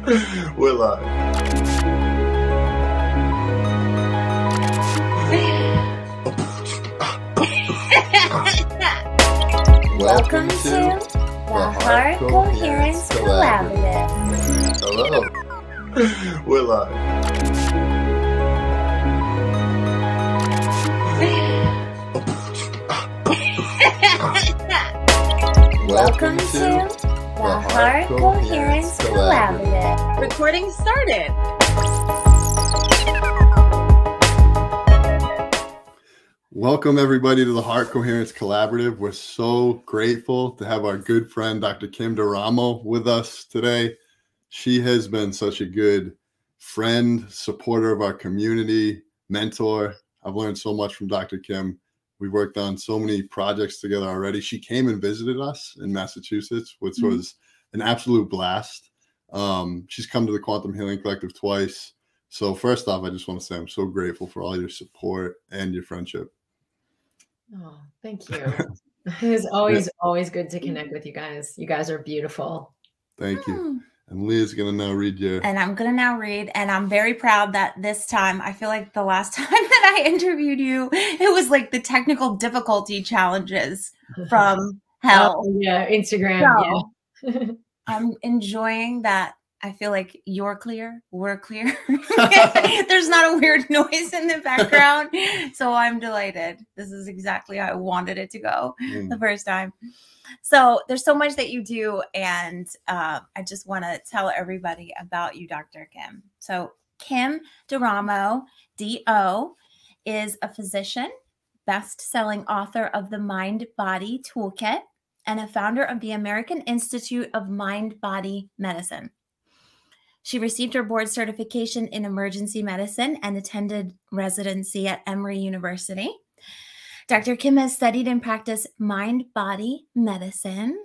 We're live. Welcome to the Heart Coherence Collaborative. Hello. We're live. Welcome to the Heart Coherence Collaborative. Recording started. Welcome everybody to the Heart Coherence Collaborative. We're so grateful to have our good friend, Dr. Kim D'Eramo, with us today. She has been such a good friend, supporter of our community, mentor. I've learned so much from Dr. Kim. We worked on so many projects together already. She came and visited us in Massachusetts, which was an absolute blast. She's come to the Quantum Healing Collective twice. So first off, I just want to say I'm so grateful for all your support and your friendship. Oh, thank you. It is always good to connect with you guys. You guys are beautiful. Thank you. And Leah's going to now read your... And I'm going to now read, and I'm very proud that this time, I feel like the last time that I interviewed you, it was like the technical difficulty challenges from hell. Oh, yeah, Instagram. So, yeah. I'm enjoying that. I feel like you're clear, we're clear. There's not a weird noise in the background. So I'm delighted. This is exactly how I wanted it to go the first time. So there's so much that you do. And I just want to tell everybody about you, Dr. Kim. So Kim D'Eramo, D.O., is a physician, best-selling author of the Mind Body Toolkit, and a founder of the American Institute of Mind Body Medicine. She received her board certification in emergency medicine and attended residency at Emory University. Dr. Kim has studied and practiced mind-body medicine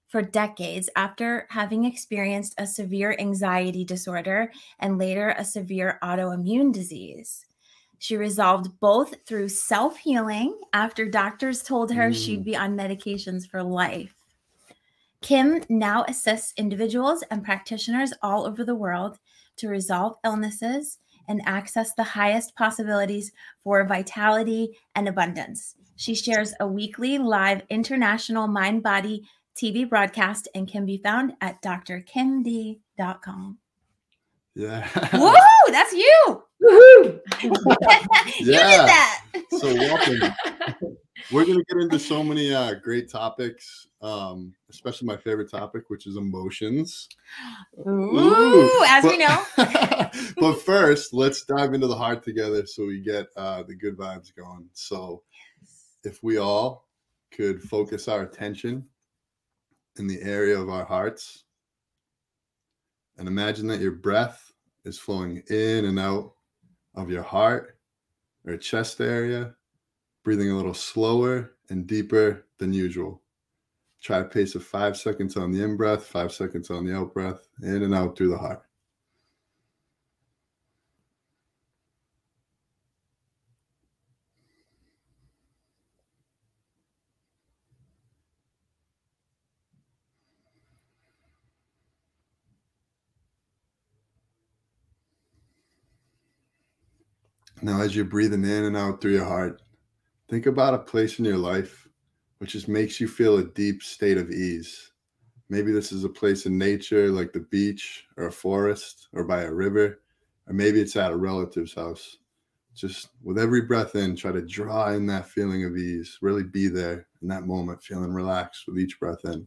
for decades after having experienced a severe anxiety disorder and later a severe autoimmune disease. She resolved both through self-healing after doctors told her she'd be on medications for life. Kim now assists individuals and practitioners all over the world to resolve illnesses and access the highest possibilities for vitality and abundance. She shares a weekly live international mind-body TV broadcast and can be found at drkimd.com. Yeah. Woo! That's you! Woohoo! You did that! So welcome. We're going to get into so many great topics, especially my favorite topic, which is emotions. Ooh, as we know. But first, let's dive into the heart together so we get the good vibes going. So if we all could focus our attention in the area of our hearts and imagine that your breath is flowing in and out of your heart or chest area, breathing a little slower and deeper than usual. Try a pace of 5 seconds on the in-breath, 5 seconds on the out-breath, in and out through the heart. Now, as you're breathing in and out through your heart, think about a place in your life which just makes you feel a deep state of ease. Maybe this is a place in nature like the beach or a forest or by a river, or maybe it's at a relative's house. Just with every breath in, try to draw in that feeling of ease. Really be there in that moment, feeling relaxed with each breath in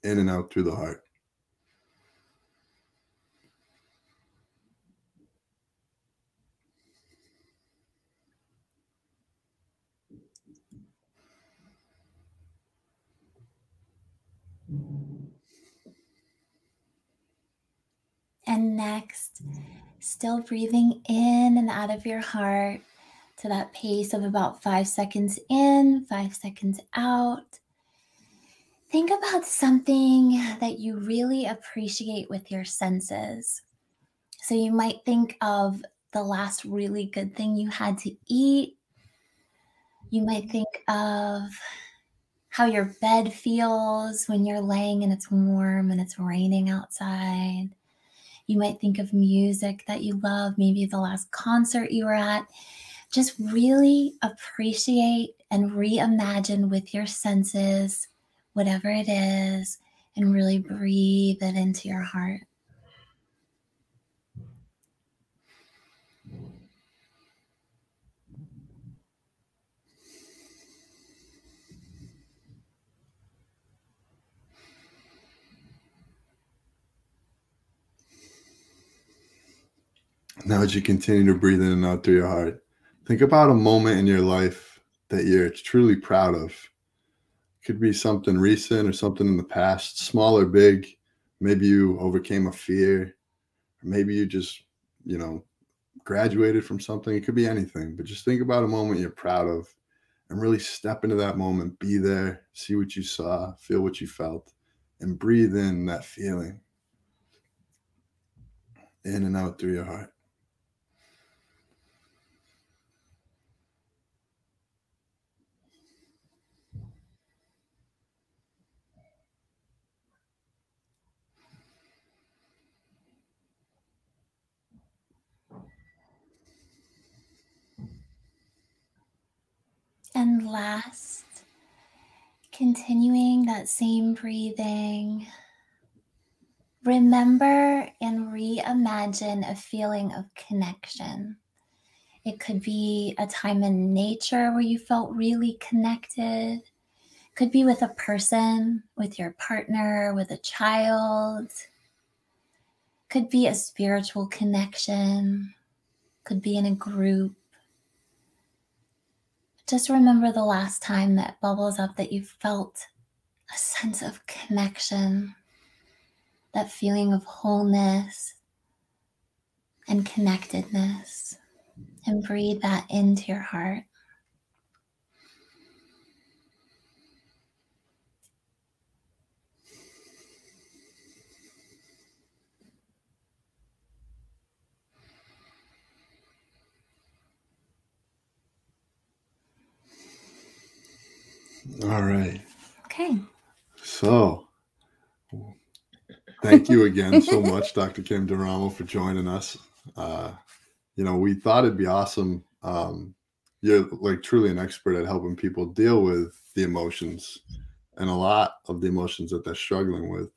and out through the heart. And next, still breathing in and out of your heart to that pace of about 5 seconds in, 5 seconds out. Think about something that you really appreciate with your senses. So you might think of the last really good thing you had to eat. You might think of how your bed feels when you're laying and it's warm and it's raining outside. You might think of music that you love, maybe the last concert you were at. Just really appreciate and reimagine with your senses, whatever it is, and really breathe it into your heart. Now, as you continue to breathe in and out through your heart, think about a moment in your life that you're truly proud of. It could be something recent or something in the past, small or big. Maybe you overcame a fear, or maybe you just, graduated from something. It could be anything, but just think about a moment you're proud of and really step into that moment. Be there, see what you saw, feel what you felt, and breathe in that feeling in and out through your heart. And last, continuing that same breathing, remember and reimagine a feeling of connection. It could be a time in nature where you felt really connected. It could be with a person, with your partner, with a child. It could be a spiritual connection. It could be in a group. Just remember the last time that bubbles up that you felt a sense of connection, that feeling of wholeness and connectedness, and breathe that into your heart. All right. Okay. So, thank you again so much, Dr. Kim D'Eramo, for joining us. We thought it'd be awesome. You're like truly an expert at helping people deal with the emotions and a lot of the emotions that they're struggling with.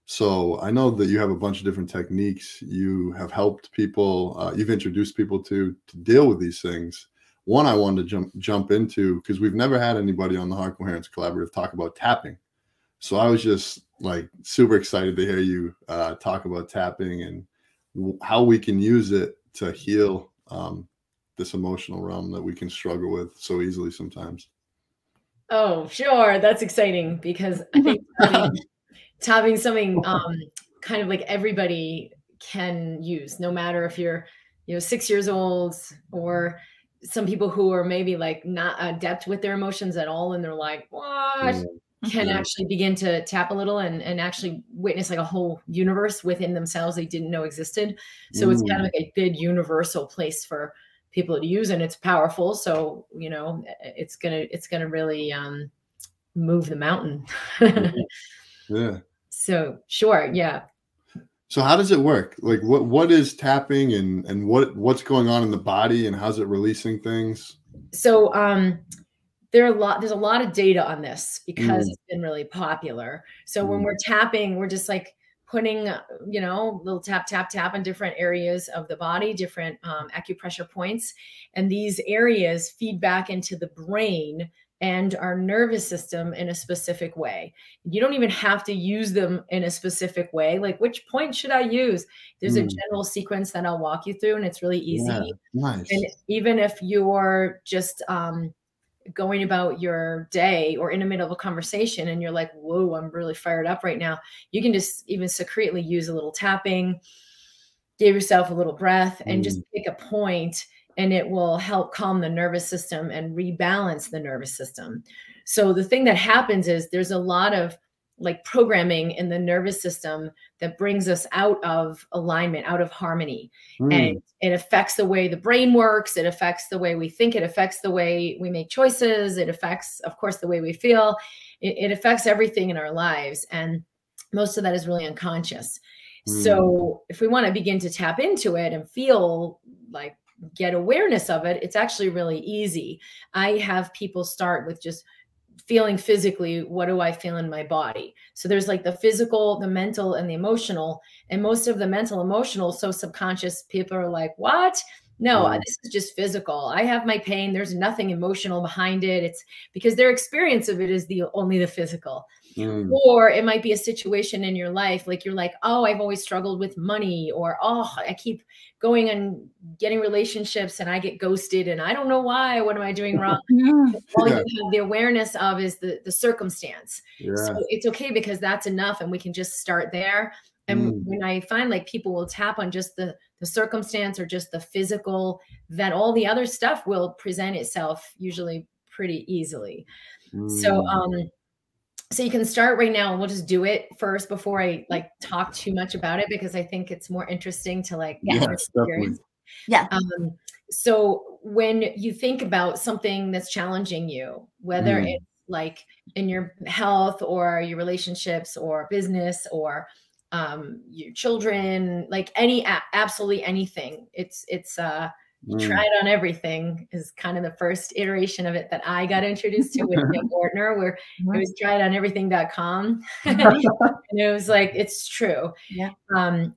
So I know that you have a bunch of different techniques. You have helped people. You've introduced people to deal with these things. One I wanted to jump into, because we've never had anybody on the Heart Coherence Collaborative talk about tapping. So I was just like super excited to hear you talk about tapping and how we can use it to heal this emotional realm that we can struggle with so easily sometimes. Oh, sure. That's exciting, because I think tapping something kind of like everybody can use, no matter if you're 6 years old, or some people who are maybe like not adept with their emotions at all, and they're like, what? Can actually begin to tap a little and actually witness like a whole universe within themselves they didn't know existed. So it's kind of like a good universal place for people to use, and it's powerful. So, it's gonna really move the mountain. Yeah. So sure. Yeah. So how does it work? Like what is tapping, and what's going on in the body, and how's it releasing things? So there's a lot of data on this, because it's been really popular. So when we're tapping, we're just like putting, little tap, tap, tap on different areas of the body, different acupressure points. And these areas feed back into the brain and our nervous system in a specific way. You don't even have to use them in a specific way. Like, which point should I use? There's a general sequence that I'll walk you through, and it's really easy. Yeah, nice. And even if you're just going about your day or in the middle of a conversation and you're like, whoa, I'm really fired up right now, you can just even secretly use a little tapping, give yourself a little breath, and just pick a point, and it will help calm the nervous system and rebalance the nervous system. So the thing that happens is there's a lot of like programming in the nervous system that brings us out of alignment, out of harmony. And it affects the way the brain works. It affects the way we think. It affects the way we make choices. It affects, of course, the way we feel. It affects everything in our lives. And most of that is really unconscious. So if we want to begin to tap into it and feel like, get awareness of it, it's actually really easy. I have people start with just feeling physically, what do I feel in my body? So there's like the physical, the mental, and the emotional. And most of the mental, emotional, so subconscious, people are like, what? No, this is just physical. I have my pain. There's nothing emotional behind it. It's because their experience of it is only the physical. Or it might be a situation in your life, like you're like, oh, I've always struggled with money, or oh, I keep going and getting relationships and I get ghosted and I don't know why. What am I doing wrong? All you have the awareness of is the circumstance. So it's okay, because that's enough, and we can just start there. And when I find like people will tap on just the circumstance or just the physical, then all the other stuff will present itself usually pretty easily. So you can start right now, and we'll just do it first before I like talk too much about it, because I think it's more interesting to like experience. Yeah. So when you think about something that's challenging you, whether it's like in your health or your relationships or business or your children, like absolutely anything, it's you try it on everything is kind of the first iteration of it that I got introduced to with Nick Ortner, where it was tryeitoneverything.com. And it was like, it's true. Yeah.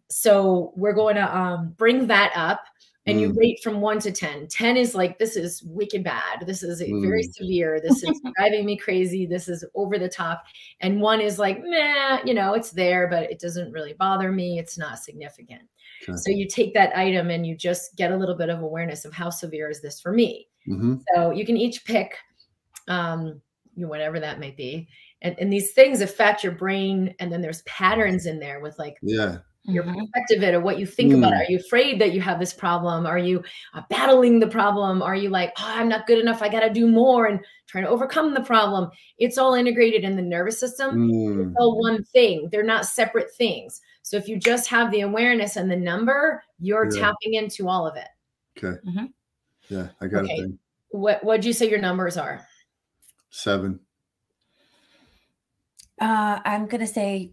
So we're going to bring that up, and you rate from 1 to 10. 10 is like, this is wicked bad. This is very severe. This is driving me crazy. This is over the top. And 1 is like, meh, you know, it's there, but it doesn't really bother me. It's not significant. Okay. So you take that item and you just get a little bit of awareness of how severe is this for me. So you can each pick whatever that may be. And these things affect your brain. And then there's patterns in there with like your perspective of what you think about it. Are you afraid that you have this problem? Are you battling the problem? Are you like, oh, I'm not good enough, I got to do more and trying to overcome the problem? It's all integrated in the nervous system. It's all one thing. They're not separate things. So if you just have the awareness and the number, you're tapping into all of it. Okay. Yeah, I got it. What'd you say your numbers are? 7. I'm going to say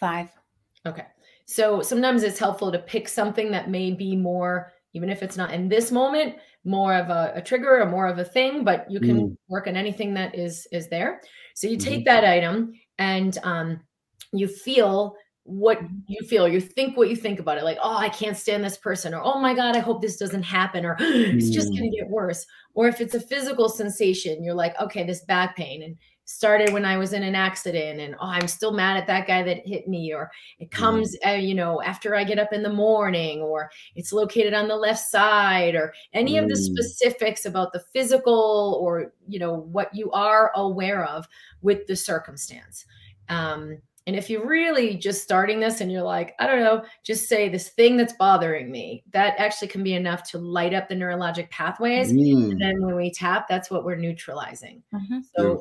5. Okay. So sometimes it's helpful to pick something that may be more, even if it's not in this moment, more of a trigger or more of a thing, but you can work on anything that is there. So you take that item and you feel what you feel, you think what you think about it. Like, oh, I can't stand this person, or, oh my God, I hope this doesn't happen, or it's just going to get worse. Or if it's a physical sensation, you're like, okay, this back pain and started when I was in an accident, and oh, I'm still mad at that guy that hit me, or it comes, after I get up in the morning, or it's located on the left side, or any of the specifics about the physical, or, what you are aware of with the circumstance. And if you're really just starting this and you're like, I don't know, just say this thing that's bothering me. That actually can be enough to light up the neurologic pathways. And then when we tap, that's what we're neutralizing. So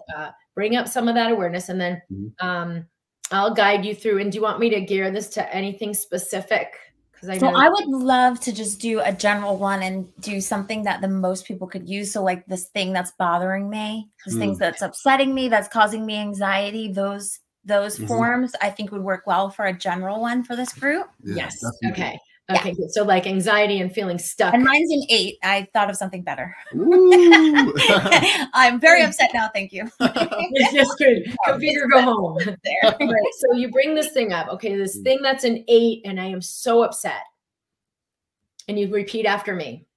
bring up some of that awareness, and then I'll guide you through. And do you want me to gear this to anything specific? So I would love to just do a general one and do something that the most people could use. So like this thing that's bothering me, this thing that's upsetting me, that's causing me anxiety, those forms I think would work well for a general one for this group. Yes. Okay. Okay. Good. So like anxiety and feeling stuck. And mine's an 8. I thought of something better. I'm very upset now. Thank you. Yes, good. Go big or go home. There. Right. So you bring this thing up. Okay. This thing that's an 8, and I am so upset. And you repeat after me.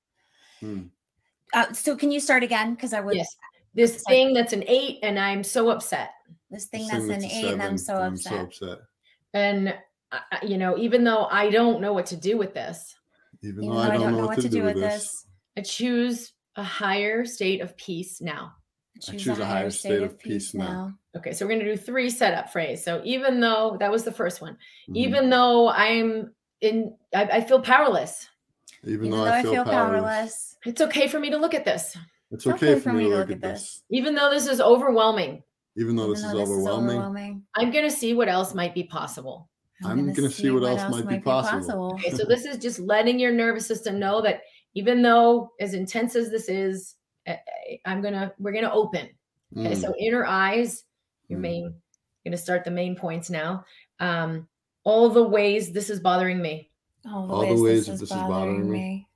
So can you start again? Because I would. Yes. This thing that's an 8, and I'm so upset. This thing that's an 8, and I'm so upset. And even though I don't know what to do with this, even though I don't know what to do with this, I choose a higher state of peace now. I choose a higher state of peace now. Okay, so we're going to do 3 setup phrase. So even though that was the first one, even though I feel powerless. Even though I feel powerless. It's okay for me to look at this. It's okay for me to look at this. Even though this is overwhelming. Even though this is overwhelming. I'm going to see what else might be possible. I'm going to see what else might be possible. Okay, so this is just letting your nervous system know that even though as intense as this is, we're going to open. Okay, so inner eyes, you're going to start the main points now. all the ways this is bothering me. All the All the ways ways this is bothering me.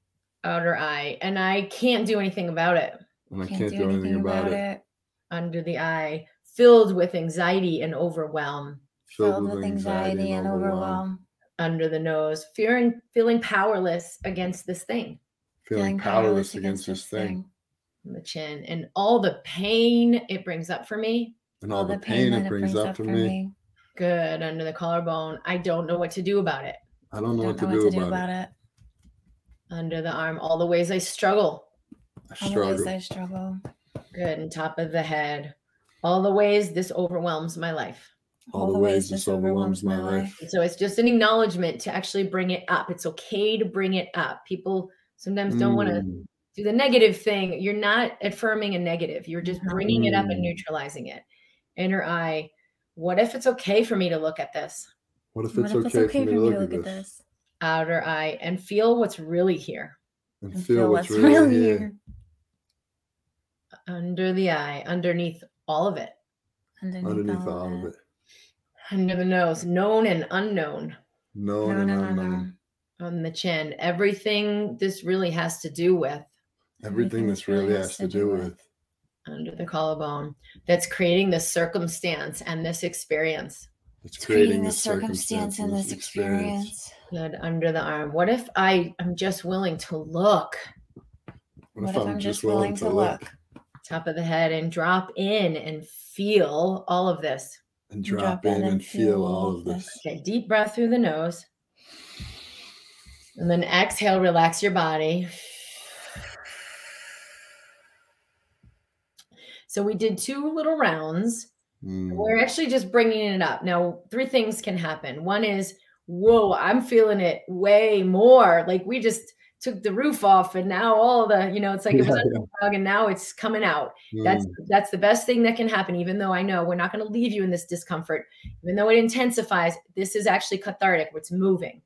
Outer eye, and I can't do anything about it. And I can't do anything about it. Under the eye, filled with anxiety and overwhelm. Filled with anxiety and overwhelm. Under the nose, feeling powerless against this thing. Feeling powerless against this thing. On the chin, and all the pain it brings up for me. And all the pain it brings up for me. Good. Under the collarbone, I don't know what to do about it. I don't know what to do about it. Under the arm, all the ways I struggle. All the ways I struggle. Good. And top of the head, all the ways this overwhelms my life. All the ways this overwhelms my life. So it's just an acknowledgement to actually bring it up. It's okay to bring it up. People sometimes don't want to do the negative thing. You're not affirming a negative. You're just bringing it up and neutralizing it. Inner eye, what if it's okay for me to look at this? What if it's okay for me to look at this? Outer eye, and feel what's really here. And feel what's really here. Under the eye, underneath all of it. Underneath all of it. Under the nose, known and unknown. Known and unknown. On the chin, everything this really has to do with. Everything this really has to do with. Under the collarbone, that's creating this circumstance and this experience. It's creating this circumstance and this experience. Good. Under the arm. What if I am just willing to look? What if I'm just willing to look? Top of the head, and drop in and feel all of this. And drop in and feel all of this. Okay, deep breath through the nose. And then exhale, relax your body. So we did 2 little rounds. We're actually just bringing it up. Now, 3 things can happen. One is, whoa, I'm feeling it way more. Like we just took the roof off and now all the, it's like it was a dog and now it's coming out. That's the best thing that can happen, even though I know we're not going to leave you in this discomfort. Even though it intensifies, this is actually cathartic. It's moving.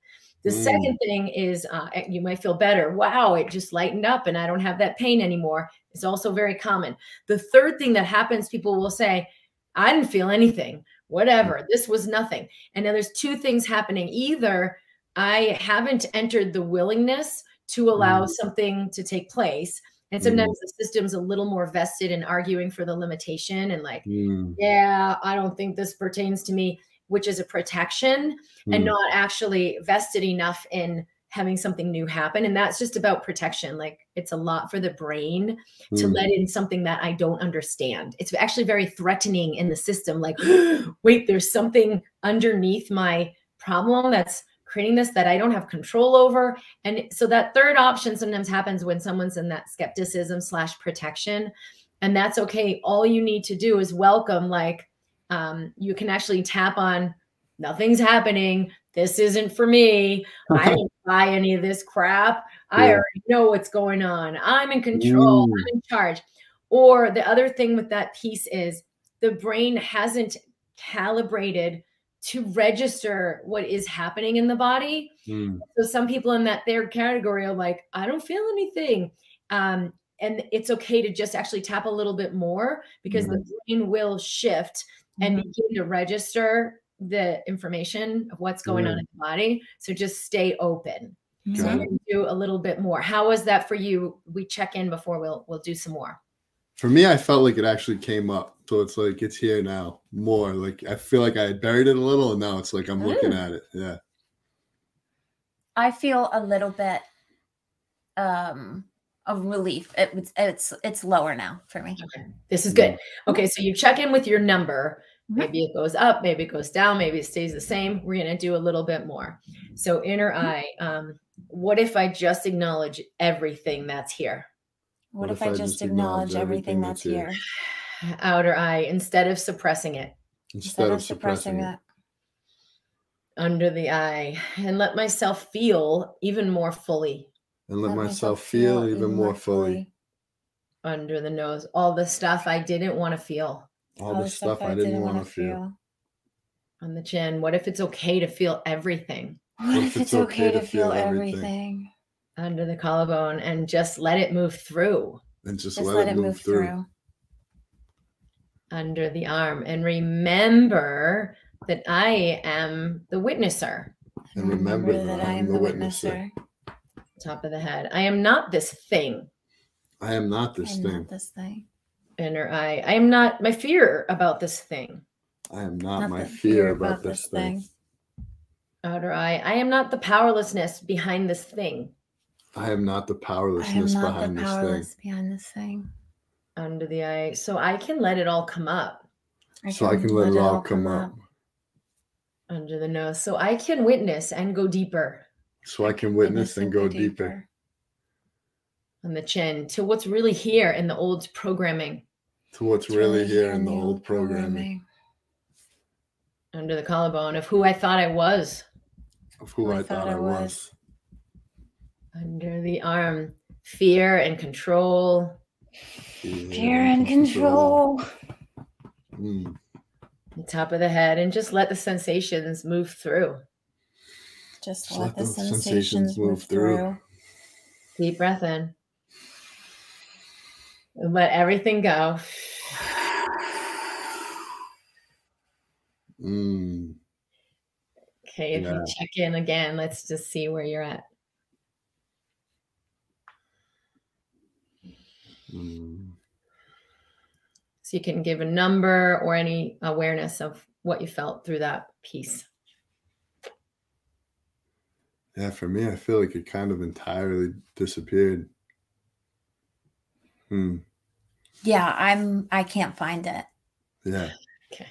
The second thing is you might feel better. Wow, it just lightened up and I don't have that pain anymore. It's also very common. The third thing that happens, people will say, I didn't feel anything, whatever. This was nothing. And now there's 2 things happening. Either I haven't entered the willingness to allow something to take place. And sometimes the system's a little more vested in arguing for the limitation and like, yeah, I don't think this pertains to me, which is a protection and not actually vested enough in having something new happen. And that's just about protection. Like it's a lot for the brain to let in something that I don't understand. It's actually very threatening in the system. Like, wait, there's something underneath my problem that's creating this that I don't have control over. And so that third option sometimes happens when someone's in that skepticism / protection. And that's okay. All you need to do is welcome, like, you can actually tap on, nothing's happening. This isn't for me. I didn't buy any of this crap. I already know what's going on. I'm in control. I'm in charge. Or the other thing with that piece is the brain hasn't calibrated to register what is happening in the body. So some people in that third category are like, I don't feel anything. And it's okay to just actually tap a little bit more because the brain will shift and begin to register the information of what's going on in the body. So just stay open. So I'm going to do a little bit more. How was that for you? We check in before we'll do some more. For me, I felt like it actually came up. So it's like, it's here now more. Like, I feel like I had buried it a little and now it's like, I'm looking at it. Yeah. I feel a little bit of relief. It's lower now for me. Okay. This is good. Okay. So you check in with your number. Maybe it goes up, maybe it goes down, maybe it stays the same. We're going to do a little bit more. So inner eye, what if I just acknowledge everything that's here? What if I just acknowledge everything that's here? Outer eye, instead of suppressing it. Instead of suppressing it. Under the eye, and let myself feel even more fully. And let myself feel even more fully. Under the nose, all the stuff I didn't want to feel. All the stuff I didn't want to feel. On the chin, what if it's okay to feel everything? What if it's okay to feel everything? Under the collarbone, and just let it move through. And just let it move through. Under the arm, and remember that I am the witnesser. And remember that I am the witnesser. Top of the head. I am not this thing. I am not this I am thing. not this thing. Inner eye. I am not my fear about this thing. I am not my the fear about this thing. Outer eye. I am not the powerlessness behind this thing. I am not the I am powerlessness not behind the this powerless thing. behind this thing. Under the eye. So I can let it all come up. So I can let it all come up. Under the nose. So I can witness and go deeper. So I can witness and go deeper. On the chin. To what's really here in the old programming. To what's really here in the old programming. Under the collarbone of who I thought I was. Of who I thought I was. Under the arm. Fear and control. Fear and control. Mm. The top of the head. And just let the sensations move through. Just let the sensations move through. Deep breath in. And let everything go. Mm. Okay, if you check in again, let's just see where you're at. Mm. So you can give a number or any awareness of what you felt through that piece. Yeah, for me, I feel like it kind of entirely disappeared. Yeah, I can't find it. Yeah. Okay.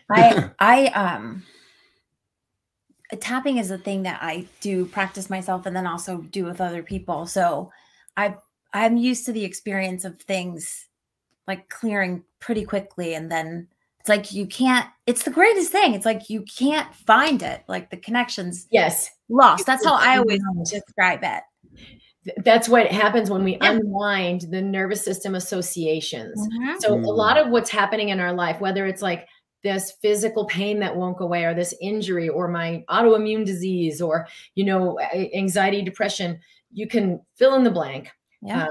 Tapping is a thing that I do practice myself and then also do with other people. So I'm used to the experience of things like clearing pretty quickly. And then it's like, it's the greatest thing. It's like, you can't find it. Like the connection's lost. That's how I always describe it. That's what happens when we unwind the nervous system associations. Mm-hmm. So a lot of what's happening in our life, whether it's like this physical pain that won't go away, or this injury, or my autoimmune disease, or, anxiety, depression, you can fill in the blank. Yeah.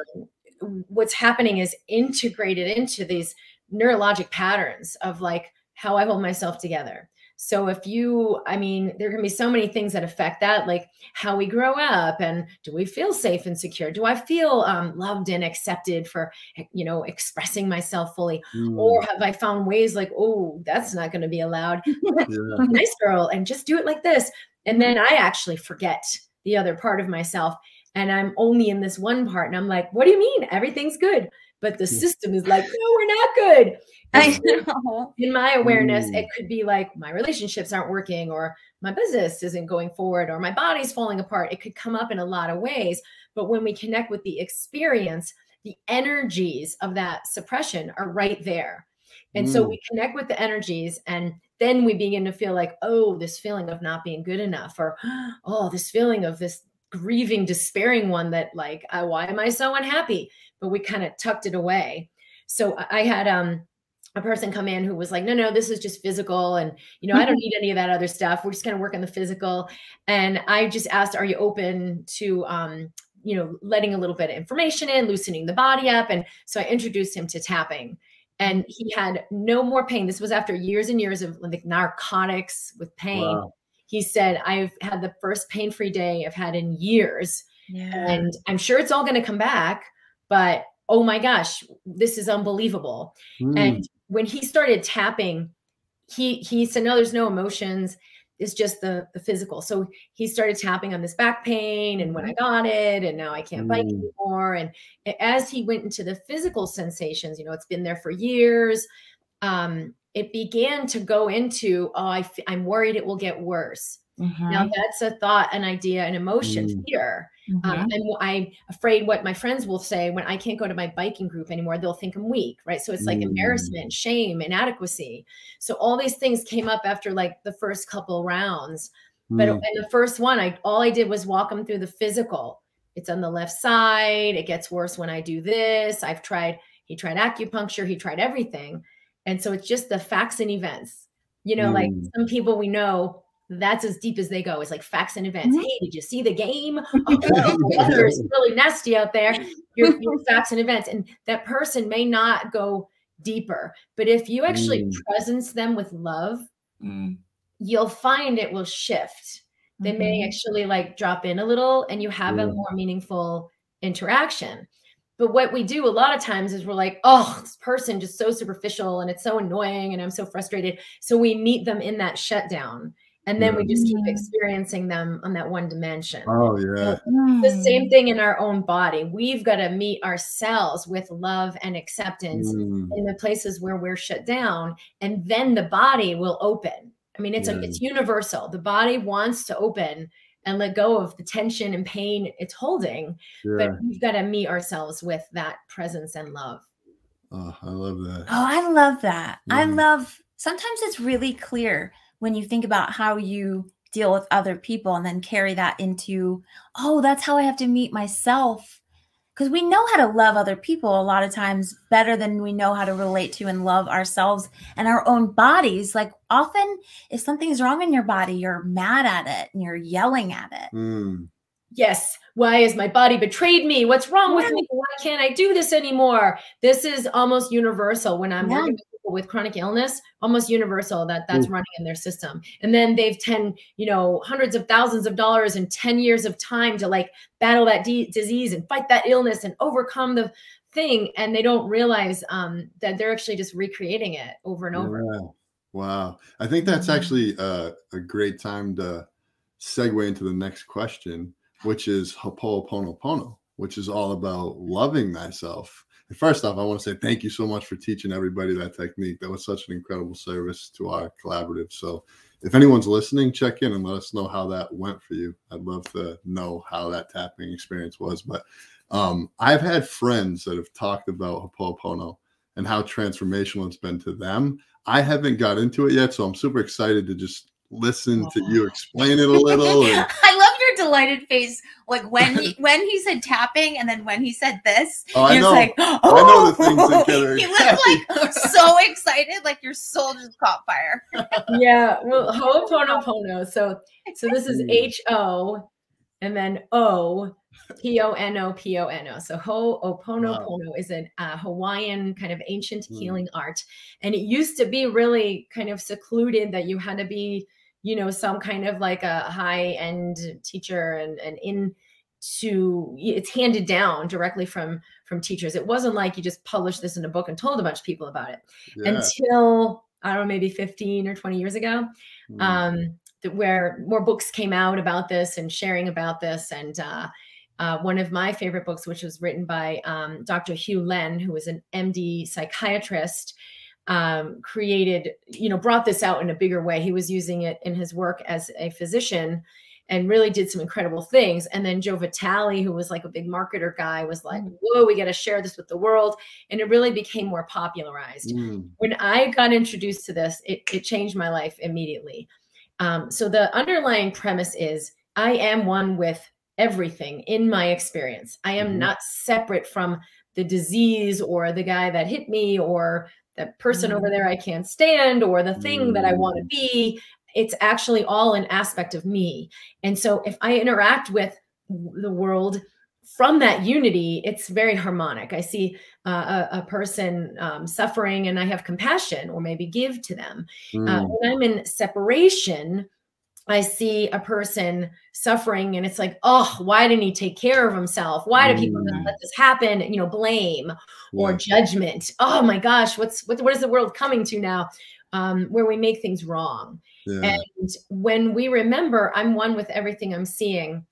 What's happening is integrated into these neurologic patterns of like how I hold myself together. So there can be so many things that affect that, like how we grow up, and do we feel safe and secure? Do I feel loved and accepted for, expressing myself fully? Or have I found ways like, oh, that's not going to be allowed. Nice girl, and just do it like this. And then I actually forget the other part of myself, and I'm only in this one part. And I'm like, what do you mean? Everything's good. But the system is like, no, we're not good. I know. In my awareness, it could be like my relationships aren't working, or my business isn't going forward, or my body's falling apart. It could come up in a lot of ways. But when we connect with the experience, the energies of that suppression are right there. And so we connect with the energies, and then we begin to feel like, oh, this feeling of not being good enough, or, oh, this feeling of this grieving, despairing one that like, why am I so unhappy? But we kind of tucked it away. So I had a person come in who was like, no, this is just physical. And, I don't need any of that other stuff. We're just going to work on the physical. And I just asked, are you open to, letting a little bit of information in, loosening the body up? And so I introduced him to tapping, and he had no more pain. This was after years and years of like narcotics with pain. Wow. He said, I've had the first pain-free day I've had in years. Yeah. And I'm sure it's all going to come back, but oh my gosh, this is unbelievable. And when he started tapping, he said, no, there's no emotions. It's just the physical. So he started tapping on this back pain, and when I got it, and now I can't bike anymore. And as he went into the physical sensations, it's been there for years. It began to go into, I'm worried it will get worse. Now that's a thought, an idea, an emotion, fear. And I'm afraid what my friends will say when I can't go to my biking group anymore, they'll think I'm weak, right? So it's like embarrassment, shame, inadequacy. So all these things came up after like the first couple rounds. But in the first one, all I did was walk them through the physical. It's on the left side. It gets worse when I do this. He tried acupuncture. He tried everything. And so it's just the facts and events, like some people we know, that's as deep as they go. It's like facts and events. Hey, did you see the game? Oh, the weather is really nasty out there. Your facts and events. And that person may not go deeper. But if you actually presence them with love, you'll find it will shift. They may actually like drop in a little and you have a more meaningful interaction. But what we do a lot of times is we're like, oh, this person just so superficial and it's so annoying and I'm so frustrated. So we meet them in that shutdown and then we just keep experiencing them on that one dimension. Oh, yeah. The same thing in our own body. We've got to meet ourselves with love and acceptance in the places where we're shut down. And then the body will open. I mean, it's universal. The body wants to open and let go of the tension and pain it's holding. But we've got to meet ourselves with that presence and love. Oh, I love that. Oh, I love that. I love, sometimes it's really clear when you think about how you deal with other people and then carry that into, oh, that's how I have to meet myself. Because we know how to love other people a lot of times better than we know how to relate to and love ourselves and our own bodies. Like often if something's wrong in your body, you're mad at it and you're yelling at it. Yes. Why has my body betrayed me? What's wrong with me? Why can't I do this anymore? This is almost universal when I'm working with people with chronic illness, almost universal that's running in their system. And then they've hundreds of thousands of dollars and 10 years of time to like battle that disease and fight that illness and overcome the thing. And they don't realize that they're actually just recreating it over and over. Wow. I think that's actually a great time to segue into the next question, which is Ho'oponopono, which is all about loving thyself. And first off, I want to say thank you so much for teaching everybody that technique. That was such an incredible service to our collaborative. So if anyone's listening, check in and let us know how that went for you. I'd love to know how that tapping experience was. But I've had friends that have talked about Ho'oponopono and how transformational it's been to them. I haven't got into it yet, so I'm super excited to just listen to you explain it a little. And I love your delighted face, like when he said tapping, and then when he said this, I know. Like, I know the things that get her. You look like so excited, like your soul just caught fire. Yeah, well, Ho'oponopono. So this is H-O and then O. P-O-N-O-P-O-N-O. So Ho'oponopono is a Hawaiian kind of ancient healing art. And it used to be really kind of secluded that you had to be, some kind of like a high-end teacher and it's handed down directly from teachers. It wasn't like you just published this in a book and told a bunch of people about it until, I don't know, maybe 15 or 20 years ago, where more books came out about this and sharing about this. And one of my favorite books, which was written by Dr. Hugh Len, who was an MD psychiatrist, brought this out in a bigger way. He was using it in his work as a physician and really did some incredible things. And then Joe Vitale, who was like a big marketer guy, was like, whoa, we got to share this with the world. And it really became more popularized. When I got introduced to this, it changed my life immediately. So the underlying premise is I am one with everything in my experience. I am not separate from the disease or the guy that hit me or that person over there I can't stand or the thing that I want to be. It's actually all an aspect of me. And so if I interact with the world from that unity, it's very harmonic. I see a person suffering and I have compassion or maybe give to them. When I'm in separation, I see a person suffering and it's like, oh, why didn't he take care of himself? Why do people let this happen? Blame or judgment. Oh my gosh, what is the world coming to now? Where we make things wrong. And when we remember I'm one with everything I'm seeing,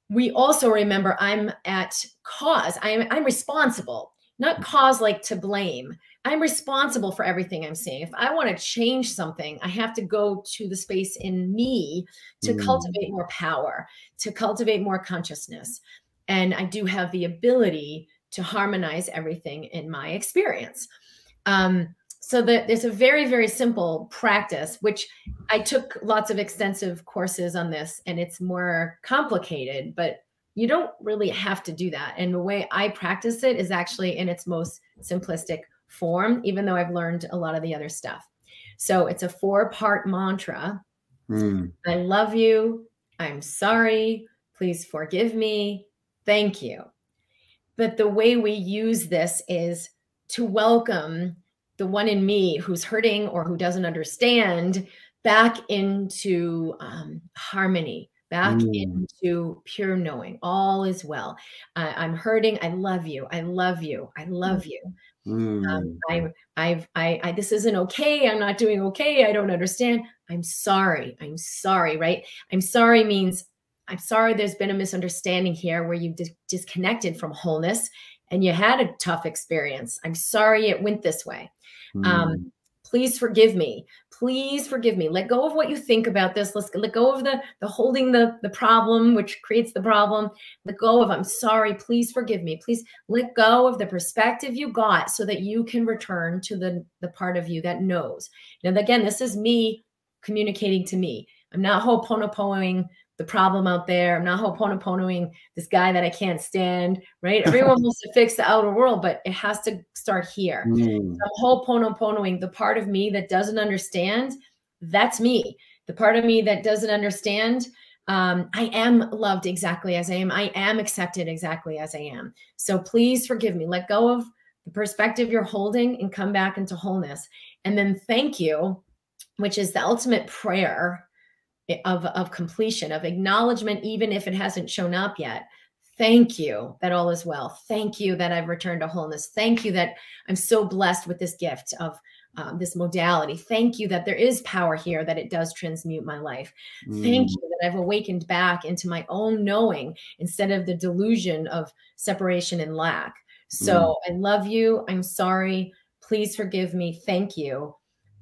we also remember I'm at cause. I'm responsible, not cause like to blame. I'm responsible for everything I'm seeing. If I want to change something, I have to go to the space in me to cultivate more power, to cultivate more consciousness. And I do have the ability to harmonize everything in my experience. So that there's a very, very simple practice, which I took lots of extensive courses on this, and it's more complicated, but you don't really have to do that. And the way I practice it is actually in its most simplistic form, even though I've learned a lot of the other stuff. So it's a 4-part mantra. I love you. I'm sorry. Please forgive me. Thank you. But the way we use this is to welcome the one in me who's hurting or who doesn't understand, back into harmony, back into pure knowing. All is well. I'm hurting. I love you. I love you. I love you. This isn't okay. I'm not doing okay. I don't understand. I'm sorry. I'm sorry, right? I'm sorry means I'm sorry there's been a misunderstanding here where you disconnected from wholeness and you had a tough experience. I'm sorry it went this way. Please forgive me. Please forgive me. Let go of what you think about this. Let's let go of the holding the problem, which creates the problem. Let go of, I'm sorry. Please forgive me. Please let go of the perspective you got so that you can return to the part of you that knows. And again, this is me communicating to me. I'm not Ho'oponoponoing the problem out there. I'm not Ho'oponoponoing this guy that I can't stand, right? Everyone wants to fix the outer world, but it has to start here. So I'm Ho'oponoponoing the part of me that doesn't understand. That's me. The part of me that doesn't understand, I am loved exactly as I am. I am accepted exactly as I am. So please forgive me. Let go of the perspective you're holding and come back into wholeness. And then thank you, which is the ultimate prayer of completion, of acknowledgement, even if it hasn't shown up yet. Thank you that all is well. Thank you that I've returned to wholeness. Thank you that I'm so blessed with this gift of this modality. Thank you that there is power here, that it does transmute my life. Thank you that I've awakened back into my own knowing instead of the delusion of separation and lack. So I love you. I'm sorry. Please forgive me. Thank you.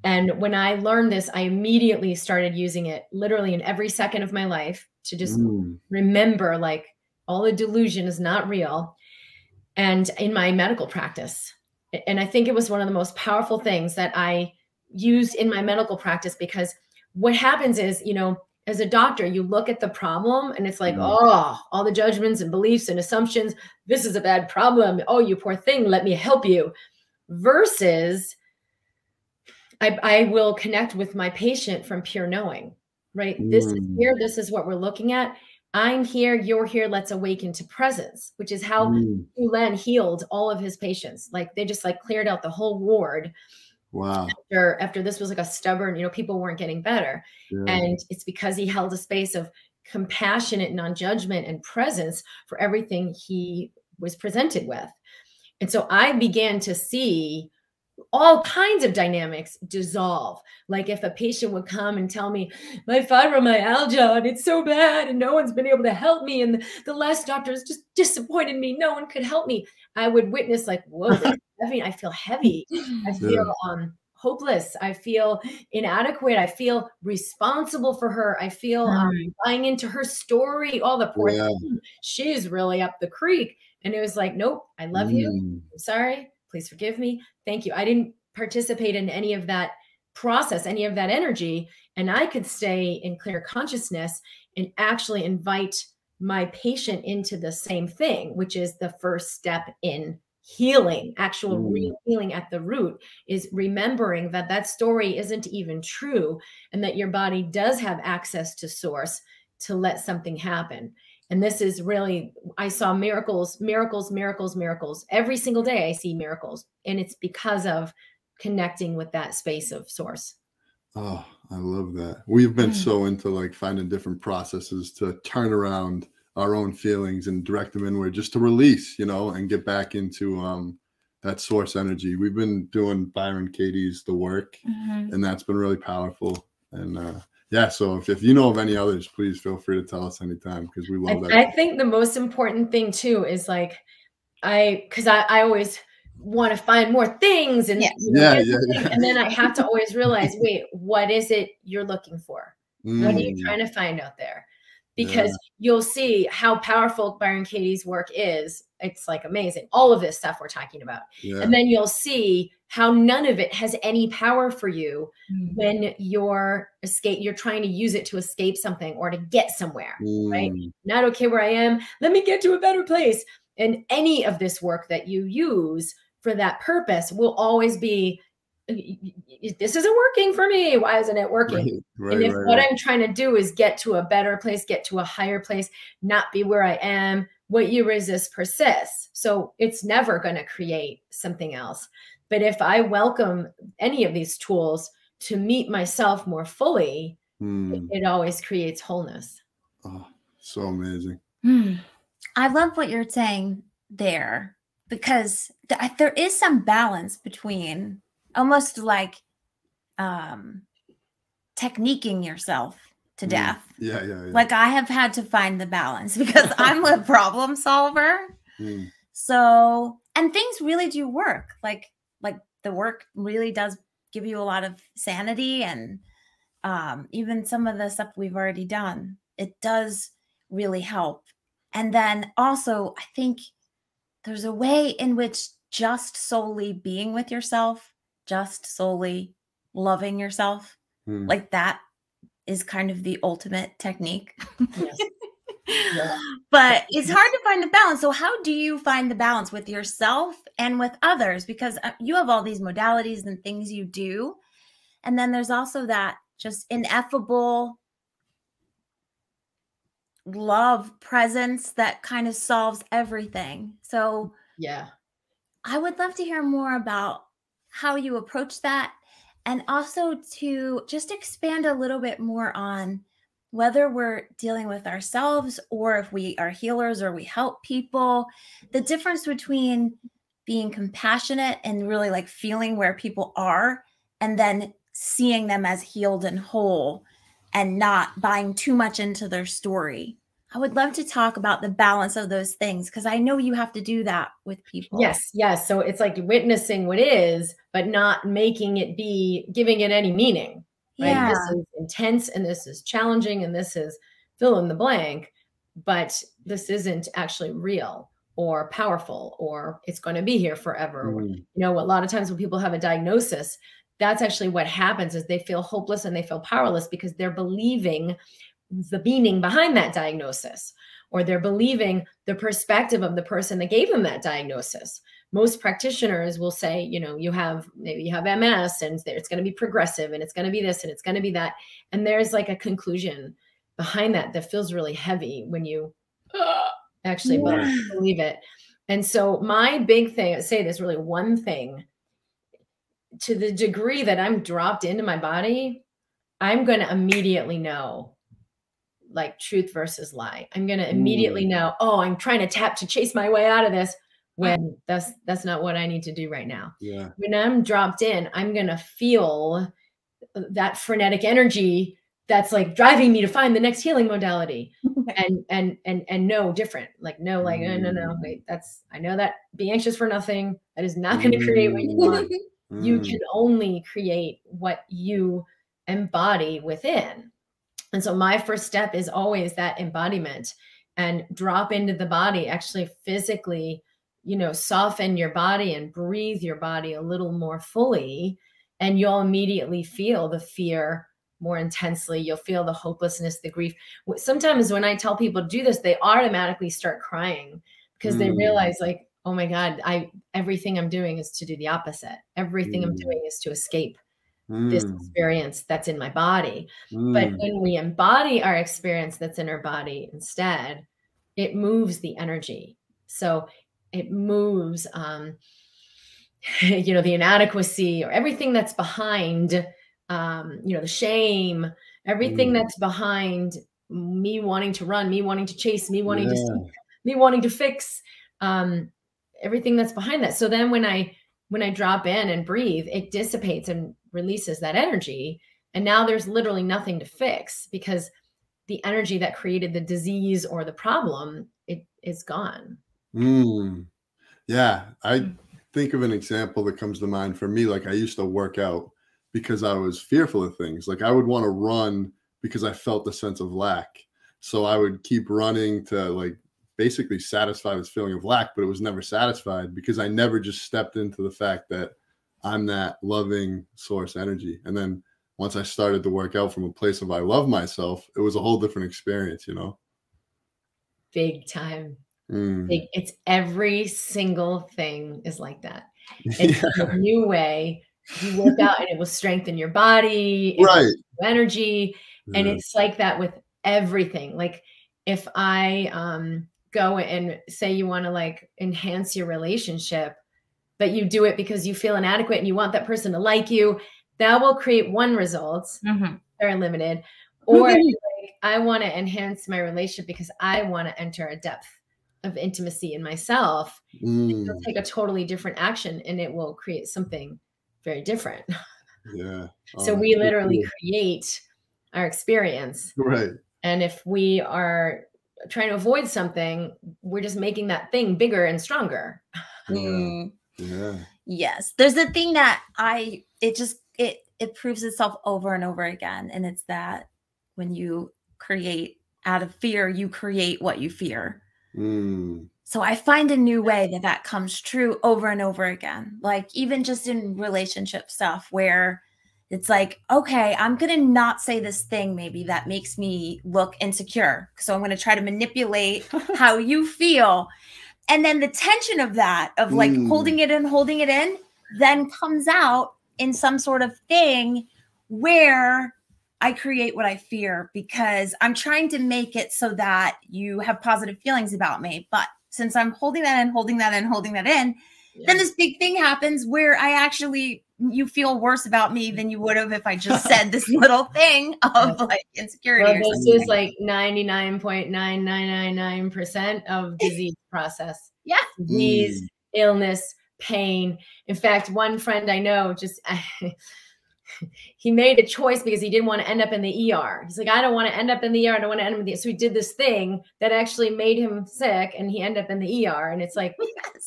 And when I learned this, I immediately started using it literally in every second of my life to just remember, like, all the delusion is not real. And in my medical practice, and I think it was one of the most powerful things that I used in my medical practice, because what happens is, you know, as a doctor, you look at the problem and it's like, oh, all the judgments and beliefs and assumptions. This is a bad problem. Oh, you poor thing. Let me help you. Versus I will connect with my patient from pure knowing, right? This is here. This is what we're looking at. I'm here. You're here. Let's awaken to presence, which is how Len healed all of his patients. Like they just like cleared out the whole ward. Wow. After this was like a stubborn, you know, people weren't getting better. And it's because he held a space of compassionate non-judgment and presence for everything he was presented with. And so I began to see all kinds of dynamics dissolve. Like if a patient would come and tell me, my fibromyalgia, and it's so bad, and no one's been able to help me, and the last doctors just disappointed me, no one could help me. I would witness like, whoa, I feel heavy. I feel hopeless. I feel inadequate. I feel responsible for her. I feel buying into her story. All the poor thing. She's really up the creek. And it was like, nope, I love you. I'm sorry. Please forgive me. Thank you. I didn't participate in any of that process, any of that energy. And I could stay in clear consciousness and actually invite my patient into the same thing, which is the first step in healing. Actual real healing at the root is remembering that that story isn't even true and that your body does have access to source to let something happen. And this is really, I saw miracles, miracles, miracles, miracles. Every single day I see miracles. And it's because of connecting with that space of source. Oh, I love that. We've been so into like finding different processes to turn around our own feelings and direct them inward, just to release, you know, and get back into that source energy. We've been doing Byron Katie's The Work, and that's been really powerful. And yeah, so if you know of any others, please feel free to tell us anytime, because we love that. I think the most important thing too is like, because I always want to find more things and and then I have to always realize, wait, what is it you're looking for? What are you trying to find out there? Because you'll see how powerful Byron Katie's work is. It's like amazing. All of this stuff we're talking about. And then you'll see how none of it has any power for you when you're trying to use it to escape something or to get somewhere, right? Not okay where I am. Let me get to a better place. And any of this work that you use for that purpose will always be, this isn't working for me. Why isn't it working? And if what I'm trying to do is get to a better place, get to a higher place, not be where I am, what you resist persists. So it's never going to create something else. But if I welcome any of these tools to meet myself more fully, Mm. it always creates wholeness. Oh, so amazing. I love what you're saying there, because there is some balance between almost like techniquing yourself to death. Yeah. Like I have had to find the balance because I'm a problem solver. So, and things really do work. Like the work really does give you a lot of sanity, and even some of the stuff we've already done, it does really help. And then also, I think there's a way in which just solely being with yourself, just solely loving yourself, like that is kind of the ultimate technique. Yes. Yeah. But it's hard to find the balance. So how do you find the balance with yourself and with others? Because you have all these modalities and things you do. And then there's also that just ineffable love presence that kind of solves everything. So yeah, I would love to hear more about how you approach that, and also to just expand a little bit more on whether we're dealing with ourselves or if we are healers or we help people, the difference between being compassionate and really like feeling where people are, and then seeing them as healed and whole and not buying too much into their story. I would love to talk about the balance of those things, because I know you have to do that with people. Yes. So it's like witnessing what is, but not making it be, giving it any meaning. Right? Yeah. This is intense, and this is challenging, and this is fill in the blank, but this isn't actually real or powerful, or it's going to be here forever. You know, a lot of times when people have a diagnosis, that's actually what happens, is they feel hopeless and they feel powerless because they're believing the meaning behind that diagnosis, or they're believing the perspective of the person that gave them that diagnosis. Most practitioners will say, you know, maybe you have MS and it's going to be progressive and it's going to be this and it's going to be that. And there's like a conclusion behind that feels really heavy when you actually believe it. And so my big thing, I say this really one thing, to the degree that I'm dropped into my body, I'm going to immediately know, like, truth versus lie. I'm going to immediately know, oh, I'm trying to tap to chase my way out of this, when that's not what I need to do right now. Yeah. When I'm dropped in, I'm going to feel that frenetic energy that's like driving me to find the next healing modality, and no different, like, no, like, no, wait, I know that be anxious for nothing. That is not going to create what you want. You can only create what you embody within. And so my first step is always that embodiment, and drop into the body, actually physically, you know, soften your body and breathe your body a little more fully. And you'll immediately feel the fear more intensely. You'll feel the hopelessness, the grief. Sometimes when I tell people to do this, they automatically start crying because they realize, like, oh my God, everything I'm doing is to do the opposite. Everything I'm doing is to escape this experience that's in my body. But when we embody our experience that's in our body instead, it moves the energy. So it moves, you know, the inadequacy, or everything that's behind, you know, the shame, everything that's behind me wanting to run, me wanting to chase, me wanting to seek, me wanting to fix, everything that's behind that. So then when I drop in and breathe, it dissipates and releases that energy. And now there's literally nothing to fix, because the energy that created the disease or the problem, it is gone. Yeah. I think of an example that comes to mind for me. Like, I used to work out because I was fearful of things. Like, I would want to run because I felt a sense of lack. So I would keep running to, like, basically satisfy this feeling of lack, but it was never satisfied because I never just stepped into the fact that I'm that loving source energy. And then once I started to work out from a place of I love myself, it was a whole different experience, you know? Big time. It's every single thing is like that. It's a new way. You work out and it will strengthen your body, right? Energy. And it's like that with everything. Like, if I go and say you want to, like, enhance your relationship, but you do it because you feel inadequate and you want that person to like you, that will create one result, Mm-hmm. very limited. Or like, I want to enhance my relationship because I want to enter a depth of intimacy in myself. It'll take a totally different action and it will create something very different. Yeah. So we literally create our experience. Right. And if we are trying to avoid something, we're just making that thing bigger and stronger. Yeah. Yes. There's a thing that it proves itself over and over again. And it's that when you create out of fear, you create what you fear. So I find a new way that comes true over and over again. Like even just in relationship stuff where it's like, okay, I'm going to not say this thing maybe that makes me look insecure. So I'm going to try to manipulate how you feel. And then the tension of that, of like holding it in, then comes out in some sort of thing where I create what I fear because I'm trying to make it so that you have positive feelings about me. But since I'm holding that in, then this big thing happens where you feel worse about me than you would have if I just said this little thing of like insecurity. Well, this is like 99.9999% of disease process. Yeah. Disease, illness, pain. In fact, one friend I know he made a choice because he didn't want to end up in the ER. He's like, I don't want to end up in the ER. I don't want to end up in the ER. So he did this thing that actually made him sick and he ended up in the ER. And it's like,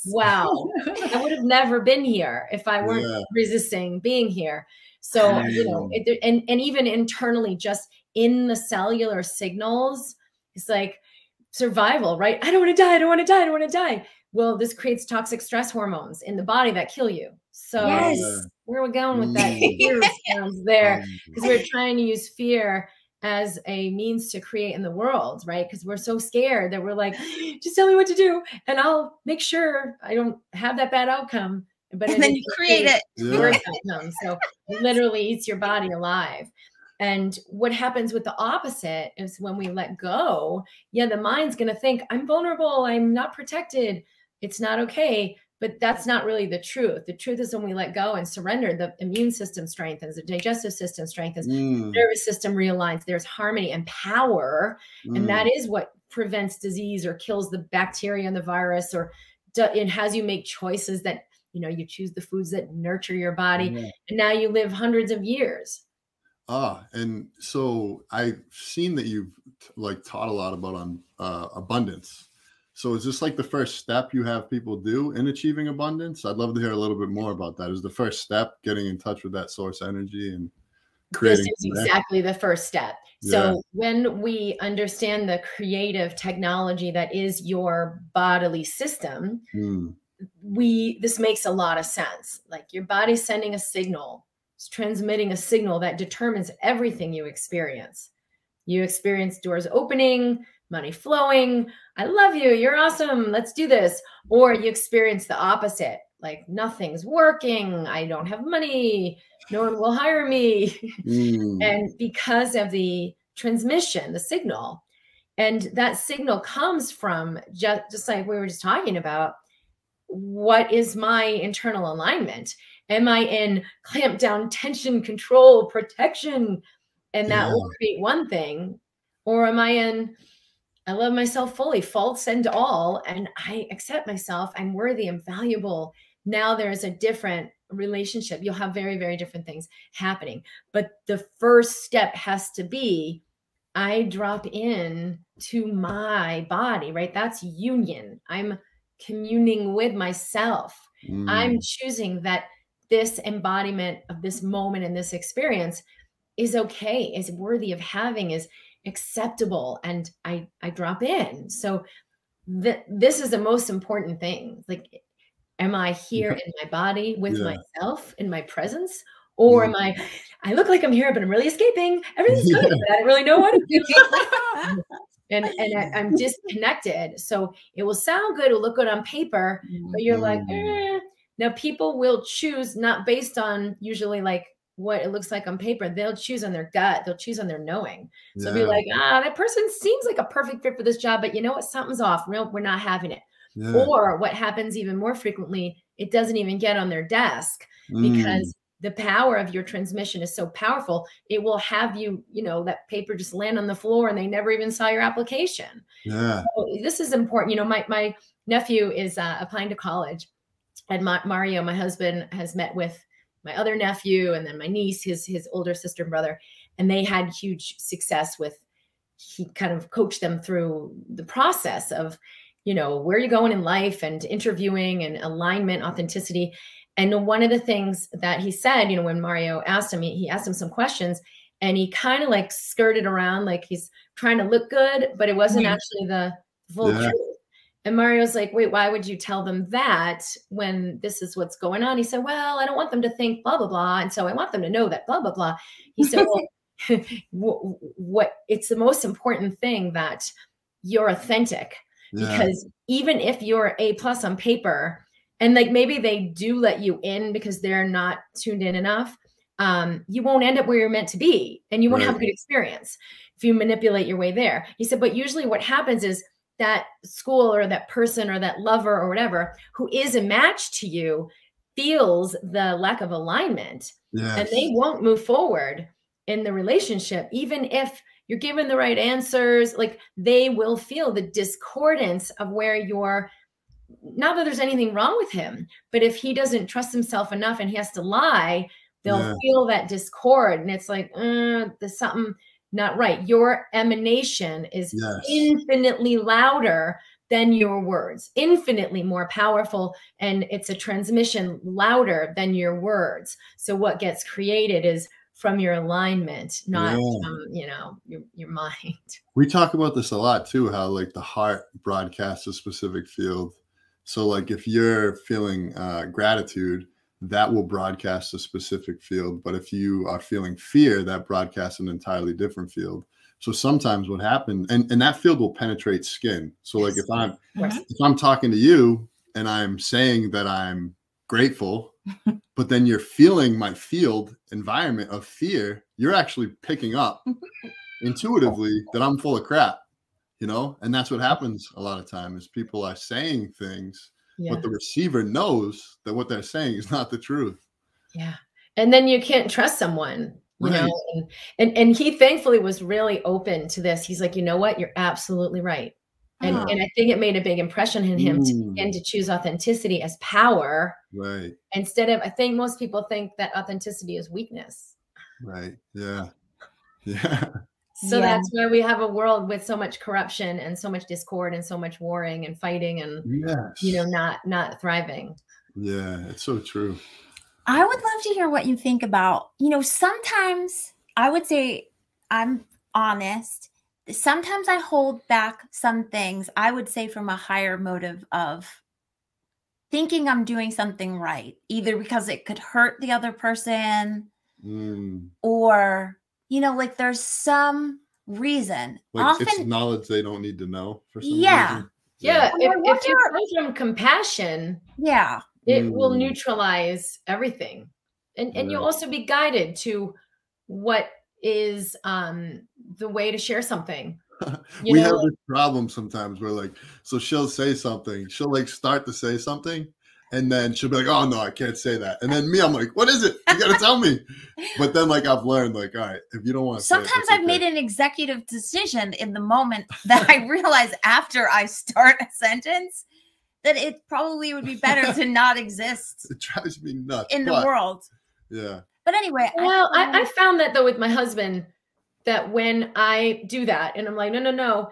wow, I would have never been here if I weren't resisting being here. So, and even internally, just in the cellular signals, it's like survival, right? I don't want to die. I don't want to die. I don't want to die. Well, this creates toxic stress hormones in the body that kill you. So where are we going with that? Fear response there, because we're trying to use fear as a means to create in the world, right? Because we're so scared that we're like, just tell me what to do and I'll make sure I don't have that bad outcome. But then you create it. Worse outcome. So it literally eats your body alive. And what happens with the opposite is when we let go, the mind's going to think, I'm vulnerable, I'm not protected, it's not okay. But that's not really the truth. The truth is when we let go and surrender, the immune system strengthens, the digestive system strengthens, the nervous system realigns, there's harmony and power. And that is what prevents disease or kills the bacteria and the virus, or it has you make choices that, you choose the foods that nurture your body. And now you live hundreds of years. And so I've seen that you've taught a lot about abundance. So is this like the first step you have people do in achieving abundance? I'd love to hear a little bit more about that. Is the first step getting in touch with that source energy and creating? This is exactly the first step. So when we understand the creative technology that is your bodily system, this makes a lot of sense. Like your body's sending a signal, it's transmitting a signal that determines everything you experience. You experience doors opening, money flowing. I love you. You're awesome. Let's do this. Or you experience the opposite. Like nothing's working. I don't have money. No one will hire me. And because of the transmission, the signal, and that signal comes from just like we were just talking about, what is my internal alignment? Am I in clamp down, tension, control, protection? And that will create one thing. Or am I in, I love myself fully, faults and all, and I accept myself. I'm worthy. I'm valuable. Now there's a different relationship. You'll have very, very different things happening. But the first step has to be, I drop in to my body, right? That's union. I'm communing with myself. I'm choosing that this embodiment of this moment and this experience is okay, is worthy of having, is acceptable, and I drop in. So this is the most important thing. Like, am I here in my body with myself in my presence, or am I look like I'm here but I'm really escaping, everything's good, but I don't really know what to do. and I'm disconnected. So it will sound good, it'll look good on paper, but you're like, Now people will choose not based on usually like what it looks like on paper. They'll choose on their gut. They'll choose on their knowing. So be like, that person seems like a perfect fit for this job, but you know what? Something's off. We're not having it. Or what happens even more frequently, it doesn't even get on their desk because the power of your transmission is so powerful. It will have you, that paper just land on the floor and they never even saw your application. Yeah. So this is important. My nephew is applying to college, and Mario, my husband, has met with my other nephew and then my niece, his older sister and brother, and they had huge success with, he kind of coached them through the process of, where you're going in life and interviewing and alignment, authenticity. And one of the things that he said, when Mario asked him, he asked him some questions and he kind of like skirted around, like he's trying to look good, but it wasn't actually the full truth. And Mario's like, wait, why would you tell them that when this is what's going on? He said, well, I don't want them to think blah, blah, blah. And so I want them to know that blah, blah, blah. He said, well, it's the most important thing that you're authentic, because even if you're A+ on paper, and like maybe they do let you in because they're not tuned in enough, you won't end up where you're meant to be, and you won't have a good experience if you manipulate your way there. He said, but usually what happens is that school or that person or that lover or whatever who is a match to you feels the lack of alignment, and they won't move forward in the relationship. Even if you're given the right answers, like they will feel the discordance of where you're. Not that there's anything wrong with him, but if he doesn't trust himself enough and he has to lie, they'll feel that discord. And it's like, there's something not right. Your emanation is infinitely louder than your words, infinitely more powerful. And it's a transmission louder than your words. So what gets created is from your alignment, not from, your mind. We talk about this a lot too, how like the heart broadcasts a specific field. So like if you're feeling gratitude, that will broadcast a specific field. But if you are feeling fear, that broadcasts an entirely different field. So sometimes what happens, and that field will penetrate skin. So like if I'm talking to you and I'm saying that I'm grateful, but then you're feeling my field environment of fear, you're actually picking up intuitively that I'm full of crap. And that's what happens a lot of times, is people are saying things, but the receiver knows that what they're saying is not the truth. Yeah. And then you can't trust someone, and he thankfully was really open to this. He's like, you know what? You're absolutely right. And I think it made a big impression in him to begin to choose authenticity as power. Right. Instead of, I think most people think that authenticity is weakness. Right. Yeah. Yeah. So that's why we have a world with so much corruption and so much discord and so much warring and fighting and, not thriving. Yeah, it's so true. I would love to hear what you think about, sometimes I would say, I'm honest, sometimes I hold back some things, I would say from a higher motive of thinking I'm doing something right, either because it could hurt the other person or like there's some reason. Like often, it's knowledge they don't need to know for some reason. Yeah. If you come from compassion, it will neutralize everything. And you'll also be guided to what is the way to share something. We have this problem sometimes where so she'll say something, she'll start to say something, and then she'll be like, oh no, I can't say that. And then I'm like, what is it? You got to tell me. But then I've learned all right, if you don't want to sometimes I've made an executive decision in the moment that I realize after I start a sentence that it probably would be better to not exist. It drives me nuts in the world. Yeah. But anyway. Well, I found that though with my husband, that when I do that and I'm like, no,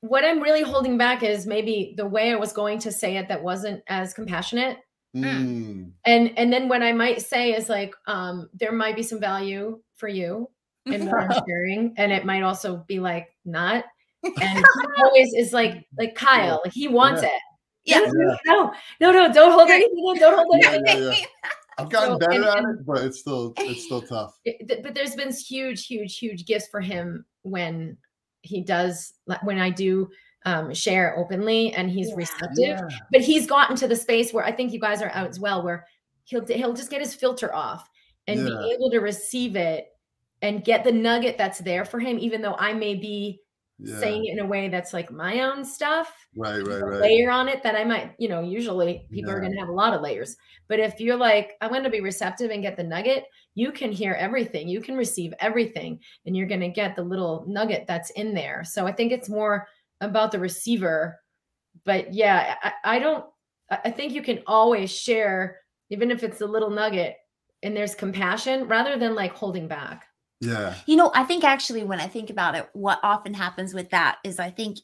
what I'm really holding back is maybe the way I was going to say it that wasn't as compassionate. And then what I might say is there might be some value for you in what I'm sharing. And it might also be not. And he always is like Kyle, he wants it. Yeah. No, don't hold anything in. Don't hold anything in. I've gotten better at it, but it's still tough. But there's been huge gifts for him when I do share openly and he's receptive, but he's gotten to the space where I think you guys are out as well, where he'll just get his filter off and be able to receive it and get the nugget that's there for him, even though I may be saying it in a way that's like my own stuff, right, layer on it that I might, you know, usually people are going to have a lot of layers. But if you're like, I'm going to be receptive and get the nugget, you can hear everything, you can receive everything, and you're going to get the little nugget that's in there. So I think it's more about the receiver. But yeah, I think you can always share, even if it's a little nugget and there's compassion rather than like holding back. Yeah. You know, I think actually when I think about it, what often happens with that is I think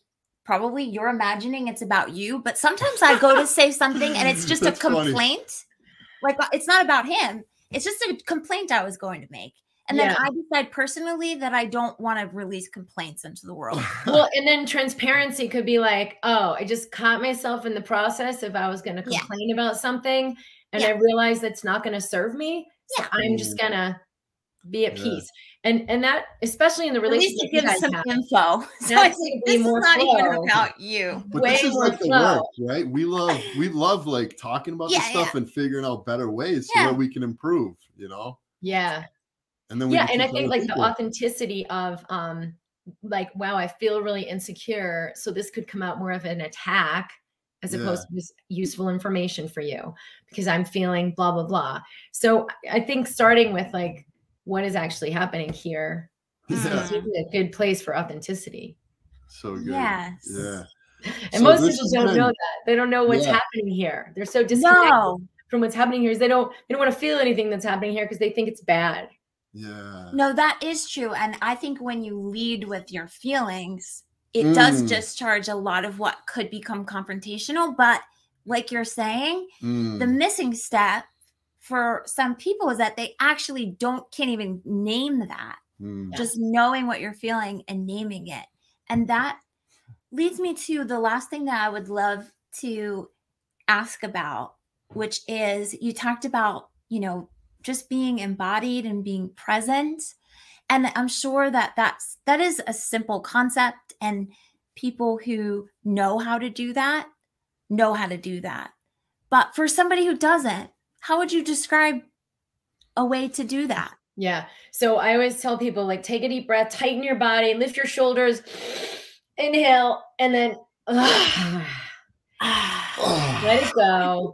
probably you're imagining it's about you, but sometimes I go to say something and it's just a complaint. Funny. Like it's not about him. It's just a complaint I was going to make. And then I decide personally that I don't want to release complaints into the world. Well, and then transparency could be like, oh, I just caught myself in the process if I was going to complain about something and I realized that's not going to serve me. So I'm just going to be at peace. And that, especially in the relationship, at least it gives some info. So I think this is not even about you. But this is like the work, right? We love like talking about this stuff and figuring out better ways so that we can improve, you know? Yeah. And then and I think like the authenticity of like, wow, I feel really insecure. So this could come out more of an attack as opposed to just useful information for you because I'm feeling blah, blah, blah. So I think starting with like, what is actually happening here is a good place for authenticity. So good. Yes. Yeah. And so most people don't know that. They don't know what's happening here. They're so disconnected from what's happening here. They don't want to feel anything that's happening here because they think it's bad. Yeah. No, that is true. And I think when you lead with your feelings, it does discharge a lot of what could become confrontational. But like you're saying, the missing step for some people is that they actually can't even name that. Just knowing what you're feeling and naming it. And that leads me to the last thing that I would love to ask about, which is you talked about, you know, just being embodied and being present. And I'm sure that that is a simple concept and people who know how to do that. But for somebody who doesn't, how would you describe a way to do that? Yeah. So I always tell people like, take a deep breath, tighten your body, lift your shoulders, inhale, and then let it go.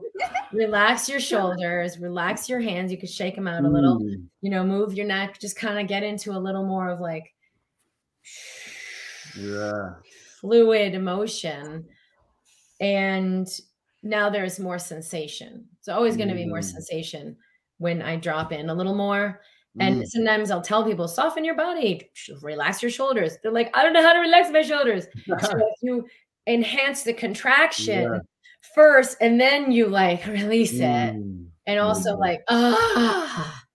Relax your shoulders, relax your hands. You could shake them out a little, you know, move your neck, just kind of get into a little more of like fluid emotion. And now there's more sensation. It's always going to be more sensation when I drop in a little more. And sometimes I'll tell people, soften your body, relax your shoulders. They're like, I don't know how to relax my shoulders. So if you enhance the contraction first, and then you like release it. And also like,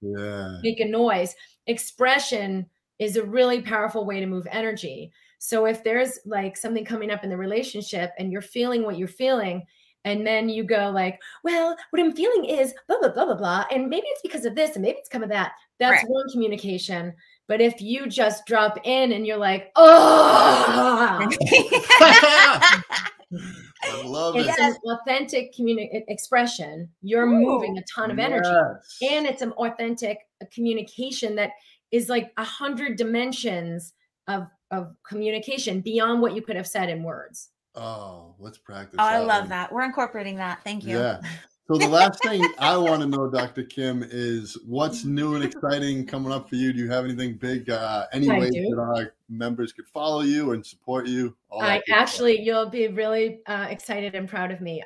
make a noise. Expression is a really powerful way to move energy. So if there's like something coming up in the relationship and you're feeling what you're feeling, and then you go like, well, what I'm feeling is blah, blah, blah, blah, blah. And maybe it's because of this and maybe it's come of that. That's one communication. But if you just drop in and you're like, oh, I love it. It's an authentic expression. You're moving a ton of energy. And it's an authentic communication that is like 100 dimensions of communication beyond what you could have said in words. Oh, let's practice. Oh, I love that. We're incorporating that. Thank you. Yeah. So the last thing I want to know, Dr. Kim, is what's new and exciting coming up for you? Do you have anything big, any ways that our members could follow you and support you? You'll be really excited and proud of me.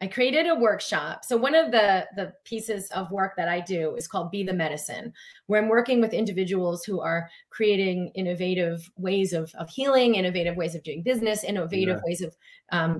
I created a workshop. So one of the pieces of work that I do is called Be the Medicine, where I'm working with individuals who are creating innovative ways of healing, innovative ways of doing business, innovative ways of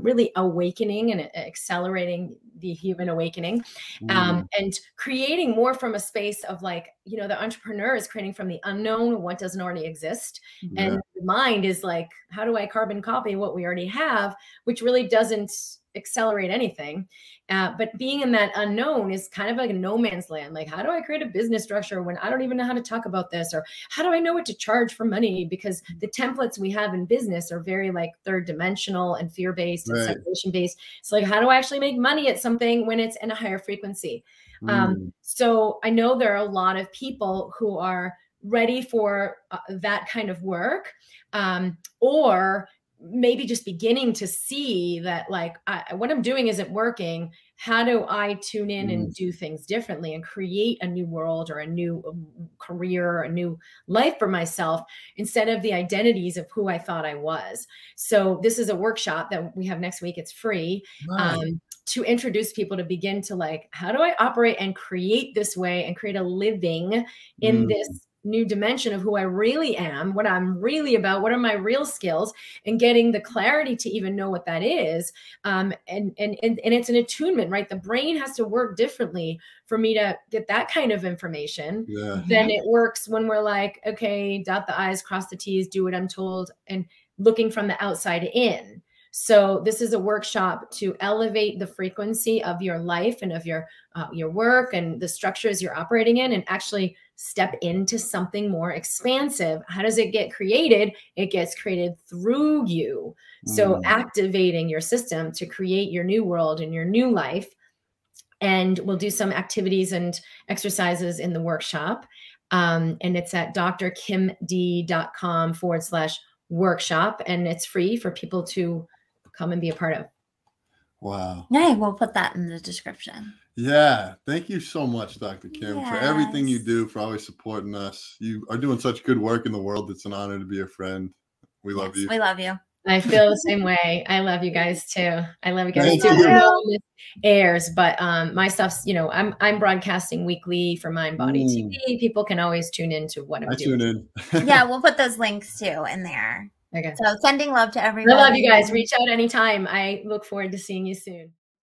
really awakening and accelerating the human awakening, and creating more from a space of like, you know, the entrepreneur is creating from the unknown, what doesn't already exist. And the mind is like, how do I carbon copy what we already have, which really doesn't accelerate anything. But being in that unknown is kind of like a no man's land. Like, how do I create a business structure when I don't even know how to talk about this? Or how do I know what to charge for money? Because the templates we have in business are very like third dimensional and fear-based and separation-based. So like, how do I actually make money at something when it's in a higher frequency? So I know there are a lot of people who are ready for that kind of work, or maybe just beginning to see that like what I'm doing isn't working. How do I tune in and do things differently and create a new world or a new career, a new life for myself instead of the identities of who I thought I was? So this is a workshop that we have next week. It's free. Right. To introduce people to begin to like, how do I operate and create this way and create a living in this new dimension of who I really am, what I'm really about, what are my real skills, and getting the clarity to even know what that is. And it's an attunement, right? The brain has to work differently for me to get that kind of information than it works when we're like, okay, dot the I's, cross the T's, do what I'm told, and looking from the outside in. So this is a workshop to elevate the frequency of your life and of your work and the structures you're operating in, and actually step into something more expansive. How does it get created? It gets created through you. So activating your system to create your new world and your new life. And we'll do some activities and exercises in the workshop. And it's at drkimd.com/workshop. And it's free for people to come and be a part of. Wow. Yeah, we'll put that in the description. Yeah. Thank you so much, Dr. Kim, for everything you do, for always supporting us. You are doing such good work in the world. It's an honor to be a friend. We love you. We love you. I feel the same way. I love you guys too. I love you guys too. I don't know when this airs, but my stuff's, you know, I'm broadcasting weekly for Mind Body TV. People can always tune in to what I'm doing. Tune in. Yeah, we'll put those links too in there. Okay. So sending love to everybody. I love you guys. Reach out anytime. I look forward to seeing you soon.